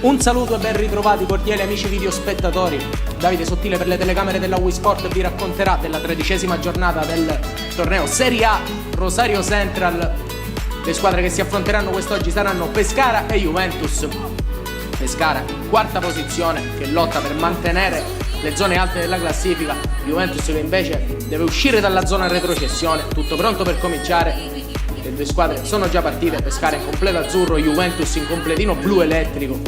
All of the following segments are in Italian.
Un saluto e ben ritrovati cordiali amici videospettatori. Davide Sottile per le telecamere della Wii Sport vi racconterà della 13ª giornata del torneo Serie A Rosario Central. Le squadre che si affronteranno quest'oggi saranno Pescara e Juventus. Pescara in quarta posizione che lotta per mantenere le zone alte della classifica, Juventus che invece deve uscire dalla zona retrocessione. Tutto pronto per cominciare. Le due squadre sono già partite, Pescara in completo azzurro, Juventus in completino blu elettrico.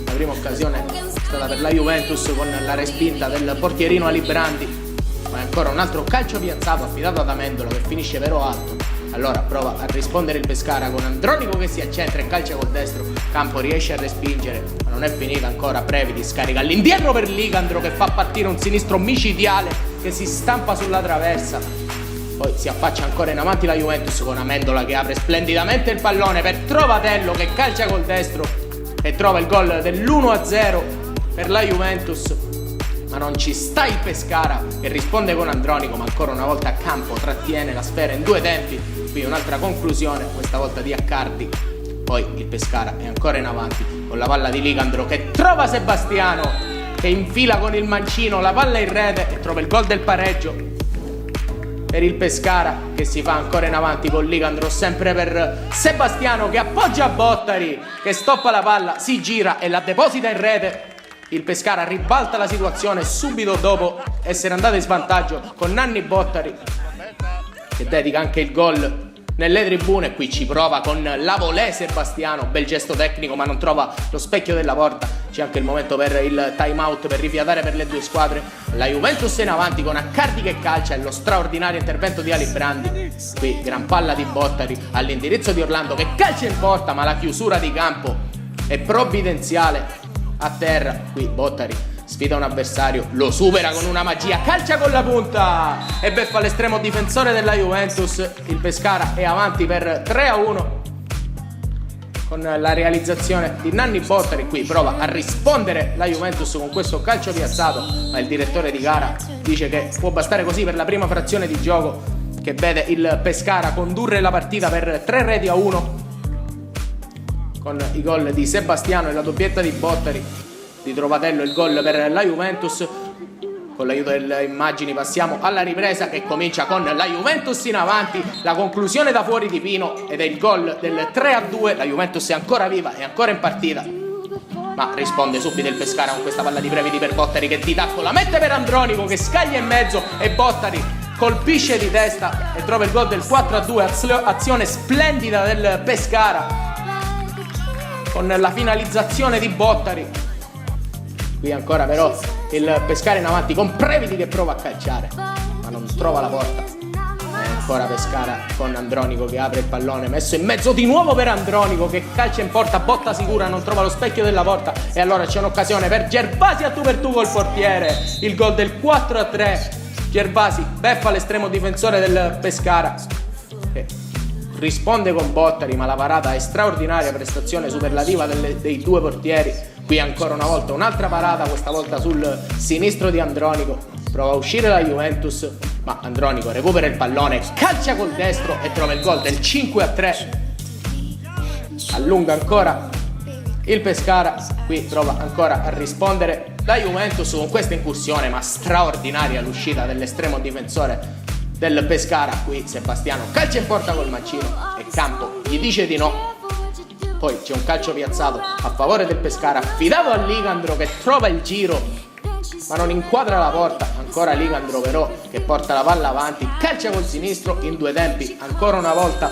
La prima occasione è stata per la Juventus con la respinta del portierino Ali Brandi, ma è ancora un altro calcio piazzato affidato ad Amendola che finisce vero alto. Allora prova a rispondere il Pescara con Andronico che si accentra e calcia col destro. Campo riesce a respingere, ma non è finita ancora. Previdi scarica all'indietro per Ligandro che fa partire un sinistro micidiale che si stampa sulla traversa. Poi si affaccia ancora in avanti la Juventus con Amendola che apre splendidamente il pallone per Trovatello che calcia col destro e trova il gol dell'1-0 per la Juventus. Ma non ci sta il Pescara che risponde con Andronico, ma ancora una volta a Campo trattiene la sfera in due tempi. Qui un'altra conclusione, questa volta di Accardi. Poi il Pescara è ancora in avanti con la palla di Ligandro che trova Sebastiano che infila con il mancino la palla in rete e trova il gol del pareggio per il Pescara, che si fa ancora in avanti con Ligandro, sempre per Sebastiano che appoggia Bottari che stoppa la palla, si gira e la deposita in rete. Il Pescara ribalta la situazione subito dopo essere andato in svantaggio con Nanni Bottari che dedica anche il gol nelle tribune. Qui ci prova con la volée Sebastiano, bel gesto tecnico ma non trova lo specchio della porta. C'è anche il momento per il time out per rifiatare per le due squadre. La Juventus è in avanti con Accardi che calcia e lo straordinario intervento di Ali Brandi. Qui gran palla di Bottari all'indirizzo di Orlando che calcia in porta, ma la chiusura di campo è provvidenziale a terra. Qui Bottari sfida un avversario, lo supera con una magia, calcia con la punta e beffa l'estremo difensore della Juventus. Il Pescara è avanti per 3-1 con la realizzazione di Nanni Bottari. Qui prova a rispondere la Juventus con questo calcio piazzato, ma il direttore di gara dice che può bastare così per la prima frazione di gioco che vede il Pescara condurre la partita per 3-1 con i gol di Sebastiano e la doppietta di Bottari. Di Trovatello il gol per la Juventus. Con l'aiuto delle immagini passiamo alla ripresa che comincia con la Juventus in avanti, la conclusione da fuori di Pino ed è il gol del 3-2. La Juventus è ancora viva, è ancora in partita, ma risponde subito il Pescara con questa palla di Previdi per Bottari che di tacco la mette per Andronico che scaglia in mezzo e Bottari colpisce di testa e trova il gol del 4-2. Azione splendida del Pescara con la finalizzazione di Bottari. Qui ancora però il Pescara in avanti con Previdi che prova a calciare ma non trova la porta. E ancora Pescara con Andronico che apre il pallone, messo in mezzo di nuovo per Andronico che calcia in porta, botta sicura, non trova lo specchio della porta e allora c'è un'occasione per Gervasi a tu per tu col portiere, il gol del 4-3. Gervasi beffa l'estremo difensore del Pescara che risponde con Bottari, ma la parata è straordinaria, prestazione superlativa dei due portieri. Qui ancora una volta un'altra parata, questa volta sul sinistro di Andronico. Prova a uscire la Juventus, ma Andronico recupera il pallone, calcia col destro e trova il gol del 5-3. Allunga ancora il Pescara, qui prova ancora a rispondere la Juventus con questa incursione, ma straordinaria l'uscita dell'estremo difensore del Pescara. Qui Sebastiano calcia in porta col mancino e Campo gli dice di no. Poi c'è un calcio piazzato a favore del Pescara affidato a Ligandro che trova il giro ma non inquadra la porta. Ancora Ligandro però che porta la palla avanti, calcia col sinistro in due tempi. Ancora una volta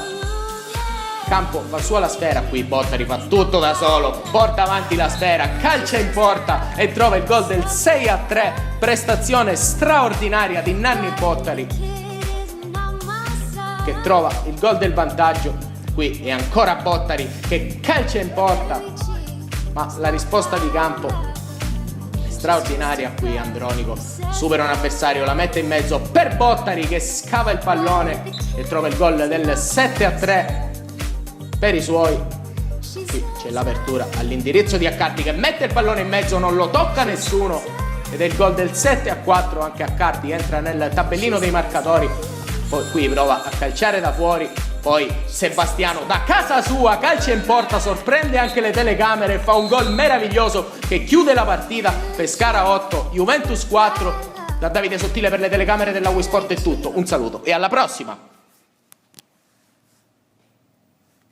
Campo va su alla sfera, qui Bottari fa tutto da solo, porta avanti la sfera, calcia in porta e trova il gol del 6-3. Prestazione straordinaria di Nanni Bottari che trova il gol del vantaggio. Qui è ancora Bottari che calcia in porta, ma la risposta di Campo è straordinaria. Qui Andronico supera un avversario, la mette in mezzo per Bottari che scava il pallone e trova il gol del 7-3 per i suoi. Qui c'è l'apertura all'indirizzo di Accardi che mette il pallone in mezzo, non lo tocca nessuno ed è il gol del 7-4. Anche Accardi entra nel tabellino dei marcatori. Poi qui prova a calciare da fuori Poi Sebastiano da casa sua calcia in porta, sorprende anche le telecamere e fa un gol meraviglioso che chiude la partita. Pescara 8, Juventus 4. Da Davide Sottile per le telecamere della Wisport è tutto, un saluto e alla prossima!